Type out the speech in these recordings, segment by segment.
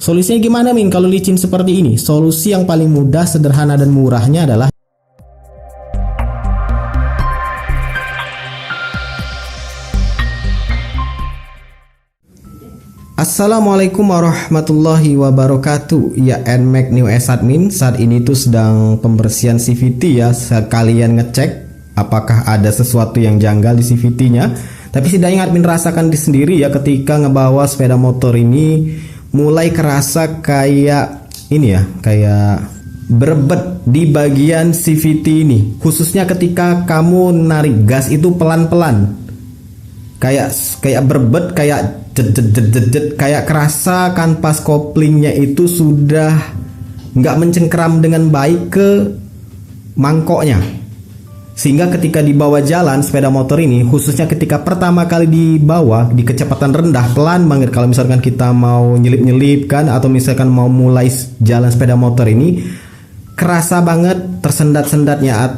Solusinya gimana Min kalau licin seperti ini? Solusi yang paling mudah, sederhana dan murahnya adalah Assalamualaikum warahmatullahi wabarakatuh. Ya, NMAX New S Admin saat ini tuh sedang pembersihan CVT ya. Sekalian ngecek apakah ada sesuatu yang janggal di CVT-nya. Tapi setidaknya admin rasakan sendiri ya, ketika ngebawa sepeda motor ini mulai kerasa kayak ini ya, kayak berebet di bagian CVT ini. Khususnya ketika kamu narik gas itu pelan-pelan. Kayak berebet, kayak kayak kerasa kanvas koplingnya itu sudah nggak mencengkeram dengan baik ke mangkoknya, sehingga ketika dibawa jalan sepeda motor ini, khususnya ketika pertama kali dibawa di kecepatan rendah, pelan banget, kalau misalkan kita mau nyelip-nyelip kan, atau misalkan mau mulai jalan sepeda motor ini, kerasa banget tersendat-sendatnya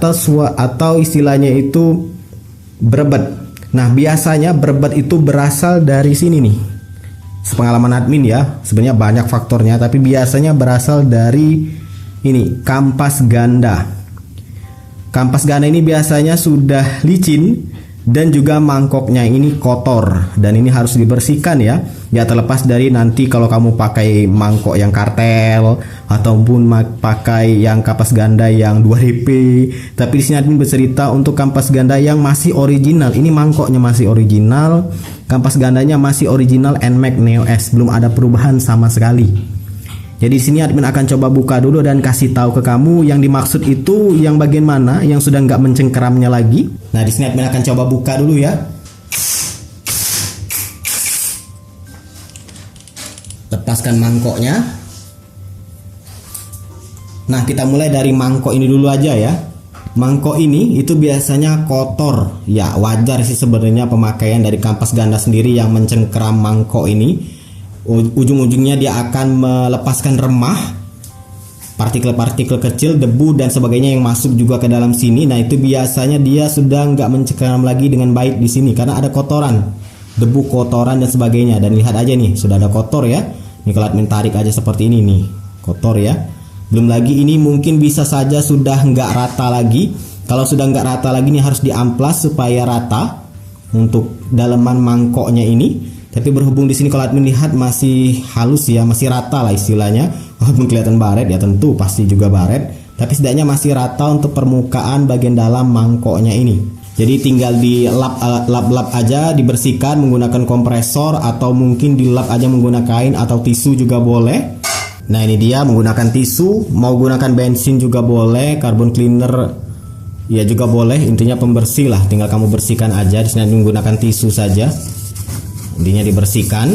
atau istilahnya itu berebet. Nah, biasanya berebet itu berasal dari sini nih. Sepengalaman admin ya, sebenarnya banyak faktornya, tapi biasanya berasal dari ini, kampas ganda. Kampas ganda ini biasanya sudah licin dan juga mangkoknya ini kotor, dan ini harus dibersihkan ya. Ya, terlepas dari nanti kalau kamu pakai mangkok yang kartel ataupun pakai yang kampas ganda yang 2DP. Tapi di sini admin bercerita untuk kampas ganda yang masih original. Ini mangkoknya masih original, kampas gandanya masih original NMAX Neo S, belum ada perubahan sama sekali. Jadi di sini admin akan coba buka dulu dan kasih tahu ke kamu yang dimaksud itu yang bagian mana yang sudah nggak mencengkeramnya lagi. Nah, di sini admin akan coba buka dulu ya. Lepaskan mangkoknya. Nah, kita mulai dari mangkok ini dulu aja ya. Mangkok ini itu biasanya kotor. Ya, wajar sih sebenarnya pemakaian dari kampas ganda sendiri yang mencengkeram mangkok ini. Ujung-ujungnya dia akan melepaskan remah, partikel-partikel kecil, debu dan sebagainya yang masuk juga ke dalam sini. Nah, itu biasanya dia sudah nggak mencengkeram lagi dengan baik di sini karena ada kotoran, debu, kotoran dan sebagainya. Dan lihat aja nih, sudah ada kotor ya. Ini kalau admin tarik aja seperti ini nih, kotor ya. Belum lagi ini mungkin bisa saja sudah nggak rata lagi. Kalau sudah nggak rata lagi, ini harus diamplas supaya rata untuk dalaman mangkoknya ini. Tapi berhubung di sini kalau admin lihat masih halus ya, masih rata lah istilahnya. Walaupun kelihatan baret ya, tentu pasti juga baret, tapi setidaknya masih rata untuk permukaan bagian dalam mangkoknya ini. Jadi tinggal dilap aja, dibersihkan menggunakan kompresor, atau mungkin dilap aja menggunakan kain atau tisu juga boleh. Nah, ini dia menggunakan tisu, mau gunakan bensin juga boleh, carbon cleaner ya juga boleh. Intinya pembersih lah, tinggal kamu bersihkan aja. Di sini menggunakan tisu saja. Intinya dibersihkan.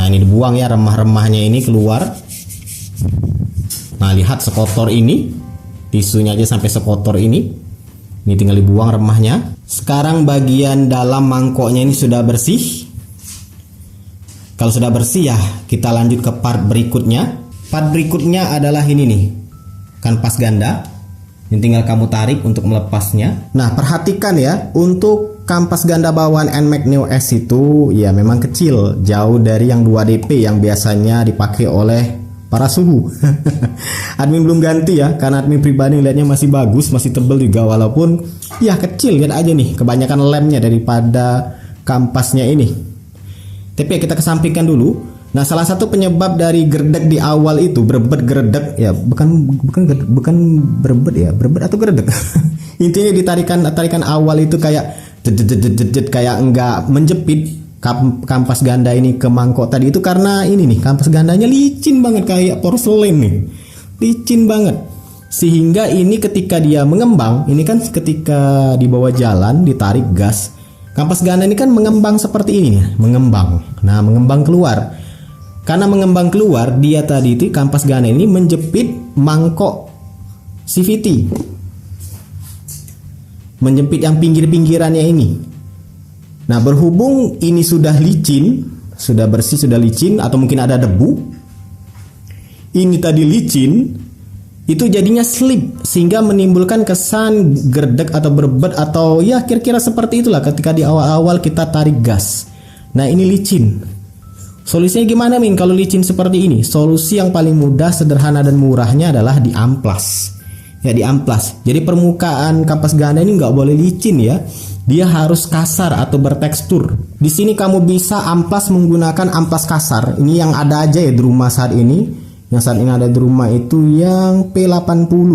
Nah, ini dibuang ya, remah-remahnya ini keluar. Nah, lihat sekotor ini, tisunya aja sampai sekotor ini. Ini tinggal dibuang remahnya. Sekarang bagian dalam mangkoknya ini sudah bersih. Kalau sudah bersih ya, kita lanjut ke part berikutnya. Part berikutnya adalah ini nih, kanvas ganda. Ini tinggal kamu tarik untuk melepasnya. Nah, perhatikan ya, untuk kampas ganda bawaan NMAX Neo S itu ya memang kecil, jauh dari yang 2DP yang biasanya dipakai oleh para suhu. Admin belum ganti ya, karena admin pribadi lihatnya masih bagus, masih tebel juga, walaupun ya kecil. Lihat aja nih, kebanyakan lemnya daripada kampasnya ini. Tapi ya kita kesampingkan dulu. Nah, salah satu penyebab dari gerdek di awal itu, berebet gerdek ya, bukan berebet ya, berebet atau gerdek. Intinya tarikan awal itu kayak kayak enggak menjepit kampas ganda ini ke mangkok tadi itu, karena ini nih, kampas gandanya licin banget kayak porselen nih. Licin banget. Sehingga ini ketika dia mengembang, ini kan ketika dibawa jalan, ditarik gas, kampas ganda ini kan mengembang seperti ini nih, mengembang. Nah, mengembang keluar. Karena mengembang keluar, dia tadi itu kampas ganda ini menjepit mangkok CVT, menjepit yang pinggir-pinggirannya ini. Nah, berhubung ini sudah licin, sudah bersih, sudah licin, atau mungkin ada debu, ini tadi licin, itu jadinya slip sehingga menimbulkan kesan gerdek atau berbet atau ya kira-kira seperti itulah ketika di awal-awal kita tarik gas. Nah ini licin. Solusinya gimana Min kalau licin seperti ini? Solusi yang paling mudah, sederhana dan murahnya adalah diamplas. Ya diamplas. Jadi permukaan kampas ganda ini nggak boleh licin ya. Dia harus kasar atau bertekstur. Di sini kamu bisa amplas menggunakan amplas kasar. Ini yang ada aja ya di rumah saat ini. Yang saat ini ada di rumah itu yang P80.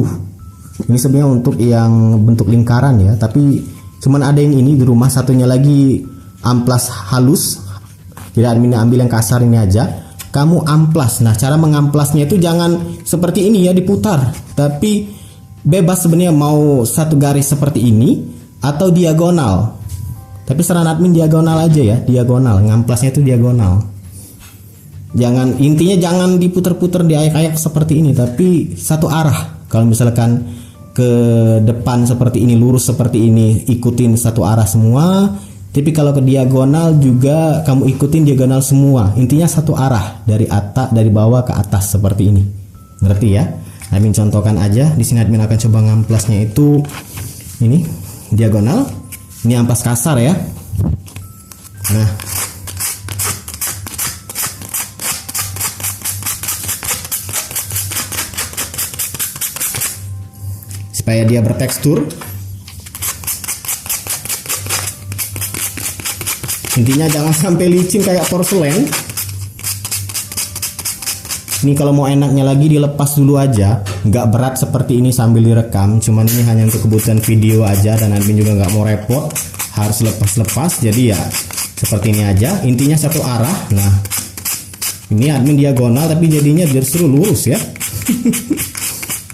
Ini sebenarnya untuk yang bentuk lingkaran ya, tapi cuman ada yang ini di rumah, satunya lagi amplas halus. Jadi admin ambil yang kasar ini aja. Kamu amplas. Nah, cara mengamplasnya itu jangan seperti ini ya diputar, tapi bebas sebenarnya mau satu garis seperti ini atau diagonal. Tapi saran admin diagonal aja ya, diagonal. Ngamplasnya itu diagonal. Intinya jangan diputer-puter diayak-ayak seperti ini, tapi satu arah. Kalau misalkan ke depan seperti ini, lurus seperti ini, ikutin satu arah semua. Tapi kalau ke diagonal juga kamu ikutin diagonal semua. Intinya satu arah dari atas, dari bawah ke atas seperti ini. Ngerti ya? Admin contohkan aja. Di sini admin akan coba ngamplasnya itu ini diagonal. Ini amplas kasar ya. Nah, supaya dia bertekstur. Intinya jangan sampai licin kayak porselen. Ini kalau mau enaknya lagi dilepas dulu aja, nggak berat seperti ini sambil direkam. Cuman ini hanya untuk kebutuhan video aja dan admin juga nggak mau repot harus lepas-lepas. Jadi ya seperti ini aja. Intinya satu arah. Nah ini admin diagonal tapi jadinya justru lurus ya.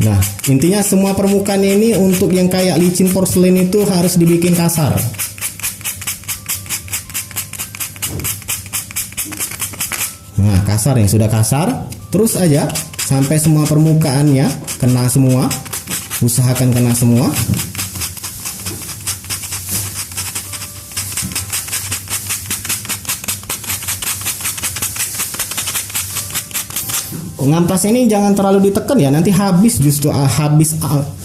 Nah, intinya semua permukaan ini untuk yang kayak licin porselen itu harus dibikin kasar. Nah, kasar yang sudah kasar, terus aja sampai semua permukaannya kena semua. Usahakan kena semua. Ngamplas ini jangan terlalu ditekan ya, nanti habis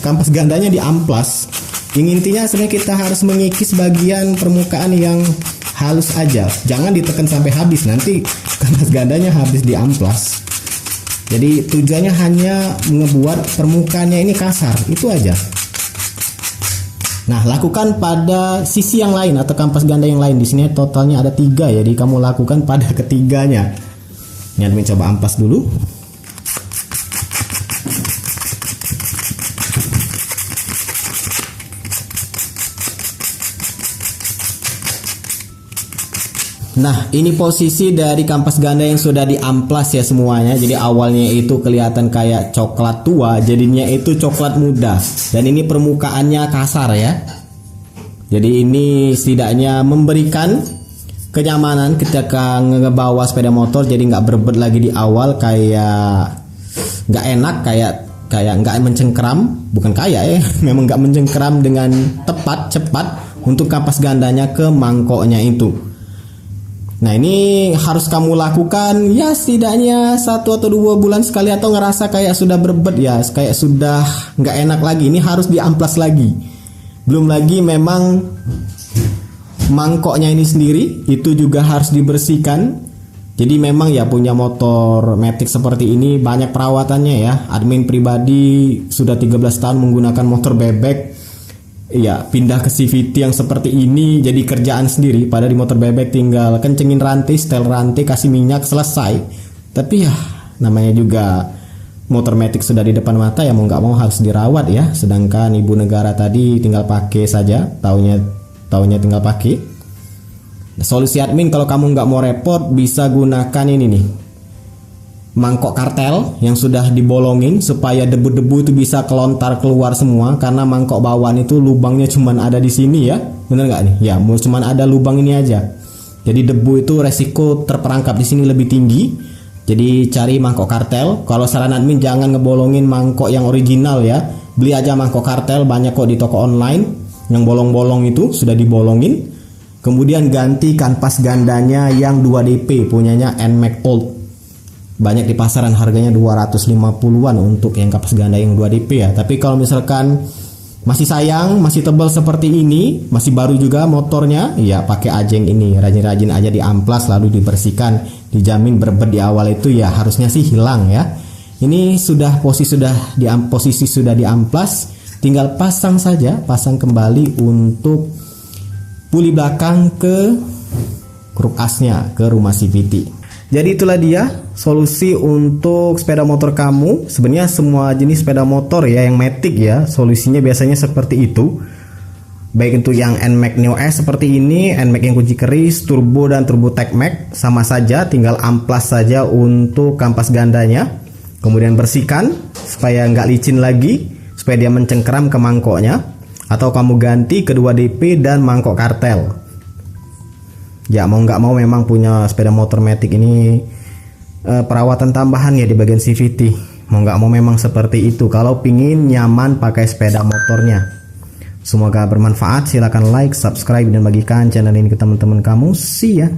kampas gandanya diamplas. Yang intinya sebenarnya kita harus mengikis bagian permukaan yang halus aja, jangan ditekan sampai habis, nanti kampas gandanya habis diamplas. Jadi tujuannya hanya ngebuat permukaannya ini kasar, itu aja. Nah, lakukan pada sisi yang lain atau kampas ganda yang lain. Di sini totalnya ada 3 ya, jadi kamu lakukan pada ketiganya. Ini admin coba amplas dulu. Nah, ini posisi dari kampas ganda yang sudah diamplas ya semuanya. Jadi awalnya itu kelihatan kayak coklat tua, jadinya itu coklat muda. Dan ini permukaannya kasar ya. Jadi ini setidaknya memberikan kenyamanan ketika ngebawa sepeda motor. Jadi nggak berebet lagi di awal kayak nggak enak, kayak nggak mencengkram. Bukan kayak ya, memang nggak mencengkram dengan cepat untuk kampas gandanya ke mangkoknya itu. Nah, ini harus kamu lakukan ya setidaknya 1 atau 2 bulan sekali, atau ngerasa kayak sudah berebet ya, kayak sudah nggak enak lagi, ini harus diamplas lagi. Belum lagi memang mangkoknya ini sendiri itu juga harus dibersihkan. Jadi memang ya punya motor Matic seperti ini banyak perawatannya ya. Admin pribadi sudah 13 tahun menggunakan motor bebek. Ya, pindah ke CVT yang seperti ini jadi kerjaan sendiri. Pada di motor bebek tinggal kencengin rantai, setel rantai, kasih minyak, selesai. Tapi ya namanya juga motor Matic sudah di depan mata ya, mau nggak mau harus dirawat ya. Sedangkan ibu negara tadi tinggal pakai saja, taunya tinggal pakai. Nah, solusi admin kalau kamu nggak mau repot bisa gunakan ini nih, mangkok kartel yang sudah dibolongin supaya debu-debu itu bisa kelontar keluar semua. Karena mangkok bawaan itu lubangnya cuman ada di sini ya, bener nggak nih? Ya, cuman ada lubang ini aja. Jadi debu itu resiko terperangkap di sini lebih tinggi. Jadi cari mangkok kartel. Kalau saran admin jangan ngebolongin mangkok yang original ya. Beli aja mangkok kartel, banyak kok di toko online yang bolong-bolong itu sudah dibolongin. Kemudian ganti kanvas gandanya yang 2DP punyanya NMAX Old. banyak di pasaran harganya 250-an untuk yang kapas ganda yang 2DP ya. Tapi kalau misalkan masih sayang, masih tebal seperti ini, masih baru juga motornya, ya pakai aja yang ini, rajin-rajin aja diamplas lalu dibersihkan, dijamin berbet di awal itu ya harusnya sih hilang ya. Ini posisi sudah diamplas, tinggal pasang saja, pasang kembali untuk puli belakang ke kruk asnya, ke rumah CVT. Jadi itulah dia solusi untuk sepeda motor kamu. Sebenarnya semua jenis sepeda motor ya yang matic ya, solusinya biasanya seperti itu. Baik untuk yang NMAX Neo S seperti ini, NMAX yang kunci keris, turbo dan turbo tech max sama saja, tinggal amplas saja untuk kampas gandanya. Kemudian bersihkan supaya nggak licin lagi, supaya dia mencengkeram ke mangkoknya. Atau kamu ganti kedua DP dan mangkok kartel. Ya mau nggak mau memang punya sepeda motor matic ini perawatan tambahan ya di bagian CVT. Mau nggak mau memang seperti itu kalau pingin nyaman pakai sepeda motornya. Semoga bermanfaat. Silahkan like, subscribe dan bagikan channel ini ke teman-teman kamu. See ya.